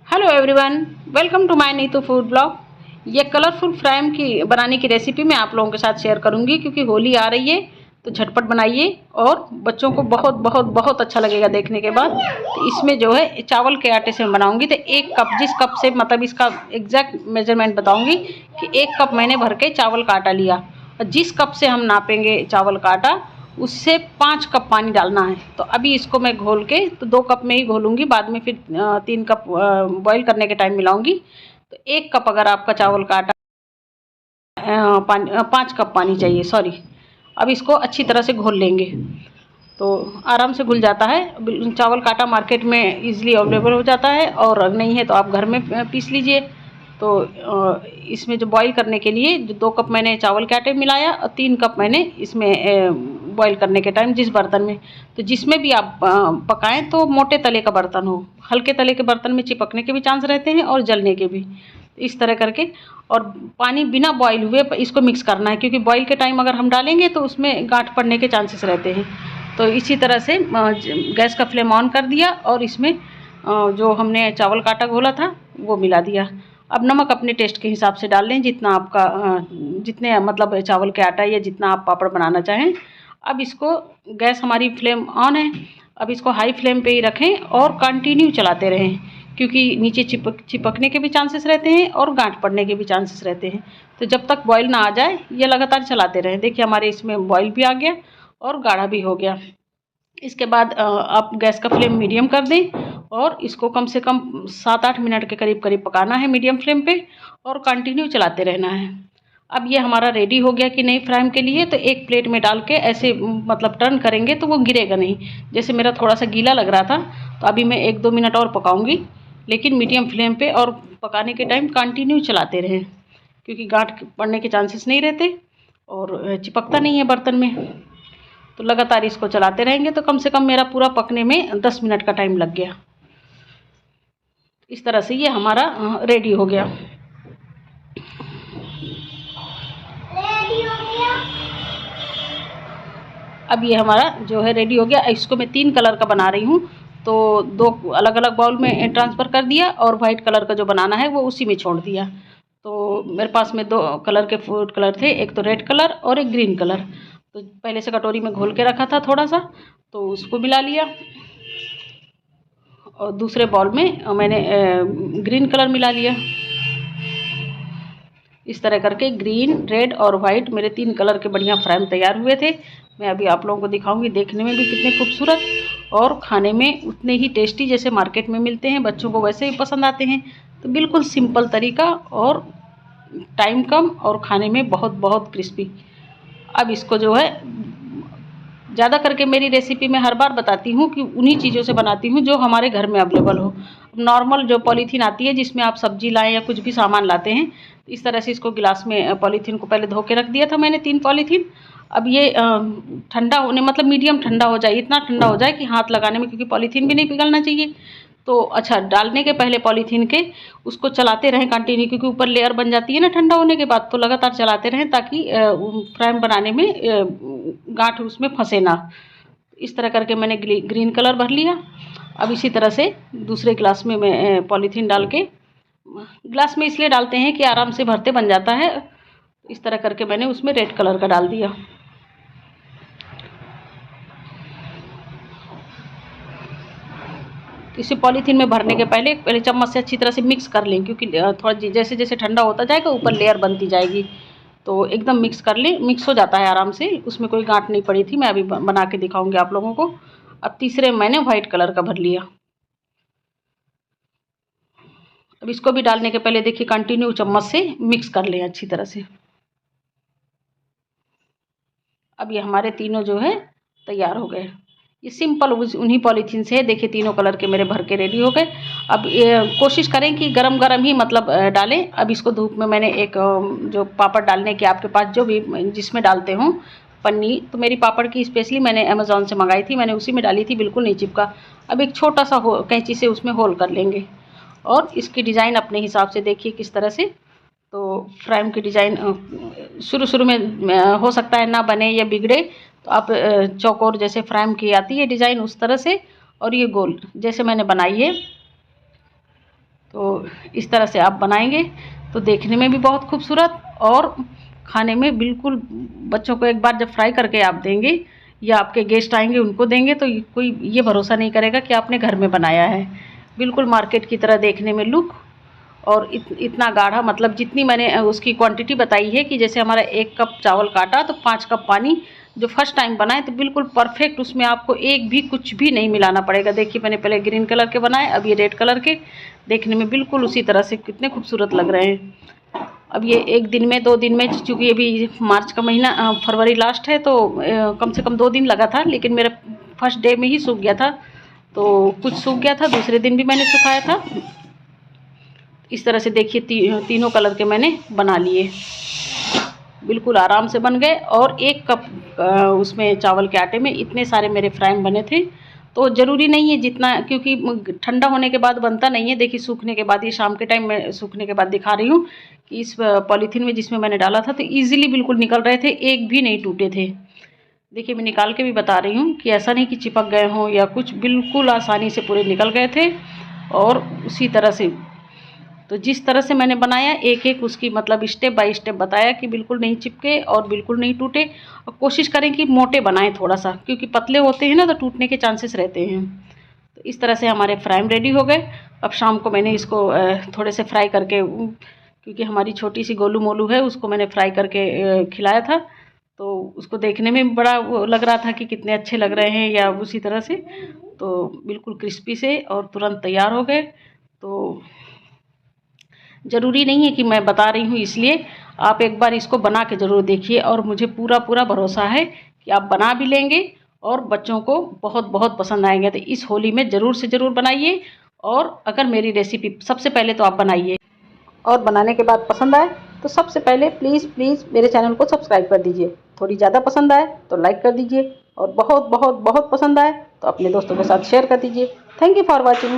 Hello everyone, welcome to my Neetu food blog. ये colourful फ्राइम की बनाने की रेसिपी मैं आप लोगों के साथ शेयर करूंगी क्योंकि होली आ रही है। तो झटपट बनाइए और बच्चों को बहुत बहुत बहुत अच्छा लगेगा देखने के बाद। तो इसमें जो है चावल के आटे से मैं बनाऊंगी। तो 1 कप, जिस कप से मतलब इसका एग्जैक्ट मेजरमेंट बताऊंगी कि 1 कप मैंने भर के चावल का आटा लिया और जिस कप से हम नापेंगे चावल का आटा उससे 5 कप पानी डालना है। तो अभी इसको मैं घोल के तो 2 कप में ही घोलूंगी, बाद में फिर 3 कप बॉईल करने के टाइम मिलाऊंगी। तो 1 कप अगर आपका चावल का आटा पानी 5 कप पानी चाहिए, सॉरी। अब इसको अच्छी तरह से घोल लेंगे तो आराम से घुल जाता है। चावल का आटा मार्केट में इजीली अवेलेबल हो जाता है और नहीं है तो आप घर में पीस लीजिए। तो इसमें जो बॉईल करने के लिए जो 2 कप मैंने चावल के आटे मिलाया और 3 कप मैंने इसमें बॉईल करने के टाइम जिस बर्तन में, तो जिसमें भी आप पकाएं तो मोटे तले का बर्तन हो। हल्के तले के बर्तन में चिपकने के भी चांस रहते हैं और जलने के भी। इस तरह करके और पानी बिना बॉईल हुए इसको मिक्स करना है क्योंकि बॉईल के टाइम अगर हम डालेंगे तो उसमें गांठ पड़ने के चांसेस रहते हैं। तो इसी तरह से गैस का फ्लेम ऑन कर दिया और इसमें जो हमने चावल का आटा घोला था वो मिला दिया। अब नमक अपने टेस्ट के हिसाब से डाल लें, जितना आपका जितने मतलब चावल के आटा या जितना आप पापड़ बनाना चाहें। अब इसको गैस हमारी फ्लेम ऑन है, अब इसको हाई फ्लेम पे ही रखें और कंटिन्यू चलाते रहें क्योंकि नीचे चिपकने के भी चांसेस रहते हैं और गांठ पड़ने के भी चांसेस रहते हैं। तो जब तक बॉईल ना आ जाए ये लगातार चलाते रहें। देखिए हमारे इसमें बॉईल भी आ गया और गाढ़ा भी हो गया। इसके बाद आप गैस का फ्लेम मीडियम कर दें और इसको कम से कम 7-8 मिनट के करीब करीब पकाना है मीडियम फ्लेम पे और कंटिन्यू चलाते रहना है। अब ये हमारा रेडी हो गया कि नहीं फ्राइम के लिए। तो एक प्लेट में डाल के ऐसे मतलब टर्न करेंगे तो वो गिरेगा नहीं। जैसे मेरा थोड़ा सा गीला लग रहा था तो अभी मैं 1-2 मिनट और पकाऊंगी, लेकिन मीडियम फ्लेम पे और पकाने के टाइम कंटिन्यू चलाते रहें क्योंकि गांठ पड़ने के चांसेस नहीं रहते और चिपकता नहीं है बर्तन में। तो लगातार इसको चलाते रहेंगे तो कम से कम मेरा पूरा पकने में 10 मिनट का टाइम लग गया। इस तरह से ये हमारा रेडी हो गया। अब ये हमारा जो है रेडी हो गया। इसको मैं 3 कलर का बना रही हूँ तो 2 अलग अलग बाउल में ट्रांसफ़र कर दिया और वाइट कलर का जो बनाना है वो उसी में छोड़ दिया। तो मेरे पास में 2 कलर के फूड कलर थे, एक तो रेड कलर और एक ग्रीन कलर। तो पहले से कटोरी में घोल के रखा था थोड़ा सा, तो उसको मिला लिया और दूसरे बाउल में मैंने ग्रीन कलर मिला लिया। इस तरह करके ग्रीन, रेड और वाइट मेरे 3 कलर के बढ़िया फ्राइम तैयार हुए थे। मैं अभी आप लोगों को दिखाऊंगी, देखने में भी कितने खूबसूरत और खाने में उतने ही टेस्टी जैसे मार्केट में मिलते हैं। बच्चों को वैसे ही पसंद आते हैं। तो बिल्कुल सिंपल तरीका और टाइम कम और खाने में बहुत बहुत क्रिस्पी। अब इसको जो है ज़्यादा करके मेरी रेसिपी में हर बार बताती हूँ कि उन्हीं चीज़ों से बनाती हूँ जो हमारे घर में अवेलेबल हो। नॉर्मल जो पॉलीथीन आती है जिसमें आप सब्जी लाएं या कुछ भी सामान लाते हैं, इस तरह से इसको गिलास में पॉलीथीन को पहले धो के रख दिया था मैंने 3 पॉलीथीन। अब ये ठंडा होने मतलब मीडियम ठंडा हो जाए, इतना ठंडा हो जाए कि हाथ लगाने में, क्योंकि पॉलीथीन भी नहीं पिघलना चाहिए। तो अच्छा, डालने के पहले पॉलीथीन के उसको चलाते रहें कंटिन्यू, क्योंकि ऊपर लेयर बन जाती है ना ठंडा होने के बाद। तो लगातार चलाते रहें ताकि फ्राइम बनाने में गांठ उसमें फंसे ना। इस तरह करके मैंने ग्रीन कलर भर लिया। अब इसी तरह से दूसरे गिलास में मैं पॉलीथीन डाल के, गिलास में इसलिए डालते हैं कि आराम से भरते बन जाता है। इस तरह करके मैंने उसमें रेड कलर का डाल दिया। इसे पॉलीथीन में भरने के पहले चम्मच से अच्छी तरह से मिक्स कर लें, क्योंकि थोड़ा जैसे जैसे ठंडा होता जाएगा ऊपर लेयर बनती जाएगी। तो एकदम मिक्स कर लें, मिक्स हो जाता है आराम से, उसमें कोई गांठ नहीं पड़ी थी। मैं अभी बना के दिखाऊंगी आप लोगों को। अब तीसरे मैंने वाइट कलर का भर लिया। अब इसको भी डालने के पहले देखिए कंटिन्यू चम्मच से मिक्स कर लें अच्छी तरह से। अब ये हमारे तीनों जो है तैयार हो गए। ये सिंपल उन्हीं पॉलीथीन से है। देखिए तीनों कलर के मेरे भर के रेडी हो गए। अब कोशिश करें कि गरम गरम ही मतलब डालें। अब इसको धूप में मैंने एक जो पापड़ डालने के आपके पास जो भी जिसमें डालते हों पन्नी, तो मेरी पापड़ की स्पेशली मैंने अमेज़ॉन से मंगाई थी, मैंने उसी में डाली थी, बिल्कुल नहीं चिपका। अब एक छोटा सा कैंची से उसमें होल कर लेंगे और इसकी डिज़ाइन अपने हिसाब से देखिए किस तरह से। तो फ्राइम की डिज़ाइन शुरू शुरू में हो सकता है ना बने या बिगड़े, तो आप चौकोर जैसे फ्राइम की आती है डिज़ाइन उस तरह से, और ये गोल जैसे मैंने बनाई है तो इस तरह से आप बनाएंगे तो देखने में भी बहुत खूबसूरत और खाने में बिल्कुल, बच्चों को एक बार जब फ्राई करके आप देंगे या आपके गेस्ट आएंगे उनको देंगे तो कोई ये भरोसा नहीं करेगा कि आपने घर में बनाया है। बिल्कुल मार्केट की तरह देखने में लुक, और इतना गाढ़ा, मतलब जितनी मैंने उसकी क्वांटिटी बताई है कि जैसे हमारा 1 कप चावल काटा तो 5 कप पानी, जो फर्स्ट टाइम बनाए तो बिल्कुल परफेक्ट, उसमें आपको एक भी कुछ भी नहीं मिलाना पड़ेगा। देखिए मैंने पहले ग्रीन कलर के बनाए, अब ये रेड कलर के, देखने में बिल्कुल उसी तरह से कितने खूबसूरत लग रहे हैं। अब ये 1 दिन में 2 दिन में, चूँकि अभी मार्च का महीना, फरवरी लास्ट है, तो कम से कम 2 दिन लगा था, लेकिन मेरा फर्स्ट डे में ही सूख गया था। तो कुछ सूख गया था, दूसरे दिन भी मैंने सुखाया था। इस तरह से देखिए तीनों कलर के मैंने बना लिए, बिल्कुल आराम से बन गए। और 1 कप उसमें चावल के आटे में इतने सारे मेरे फ्राइम बने थे। तो ज़रूरी नहीं है जितना, क्योंकि ठंडा होने के बाद बनता नहीं है। देखिए सूखने के बाद, ये शाम के टाइम में सूखने के बाद दिखा रही हूँ कि इस पॉलीथीन में जिसमें मैंने डाला था तो ईजिली बिल्कुल निकल रहे थे, एक भी नहीं टूटे थे। देखिए मैं निकाल के भी बता रही हूँ कि ऐसा नहीं कि चिपक गए हों या कुछ, बिल्कुल आसानी से पूरे निकल गए थे। और उसी तरह से, तो जिस तरह से मैंने बनाया, एक एक उसकी मतलब स्टेप बाय स्टेप बताया कि बिल्कुल नहीं चिपके और बिल्कुल नहीं टूटे। और कोशिश करें कि मोटे बनाएं थोड़ा सा, क्योंकि पतले होते हैं ना तो टूटने के चांसेस रहते हैं। तो इस तरह से हमारे फ्राइम रेडी हो गए। अब शाम को मैंने इसको थोड़े से फ्राई करके, क्योंकि हमारी छोटी सी गोलू मोलू है, उसको मैंने फ्राई करके खिलाया था। तो उसको देखने में बड़ा वो लग रहा था कि कितने अच्छे लग रहे हैं, या उसी तरह से। तो बिल्कुल क्रिस्पी से और तुरंत तैयार हो गए। तो ज़रूरी नहीं है कि मैं बता रही हूँ, इसलिए आप एक बार इसको बना के ज़रूर देखिए। और मुझे पूरा पूरा भरोसा है कि आप बना भी लेंगे और बच्चों को बहुत बहुत पसंद आएंगे। तो इस होली में ज़रूर से ज़रूर बनाइए। और अगर मेरी रेसिपी सबसे पहले तो आप बनाइए, और बनाने के बाद पसंद आए तो सबसे पहले प्लीज़ प्लीज़ मेरे चैनल को सब्सक्राइब कर दीजिए। थोड़ी ज़्यादा पसंद आए तो लाइक कर दीजिए, और बहुत बहुत बहुत पसंद आए तो अपने दोस्तों के साथ शेयर कर दीजिए। Thank you for watching.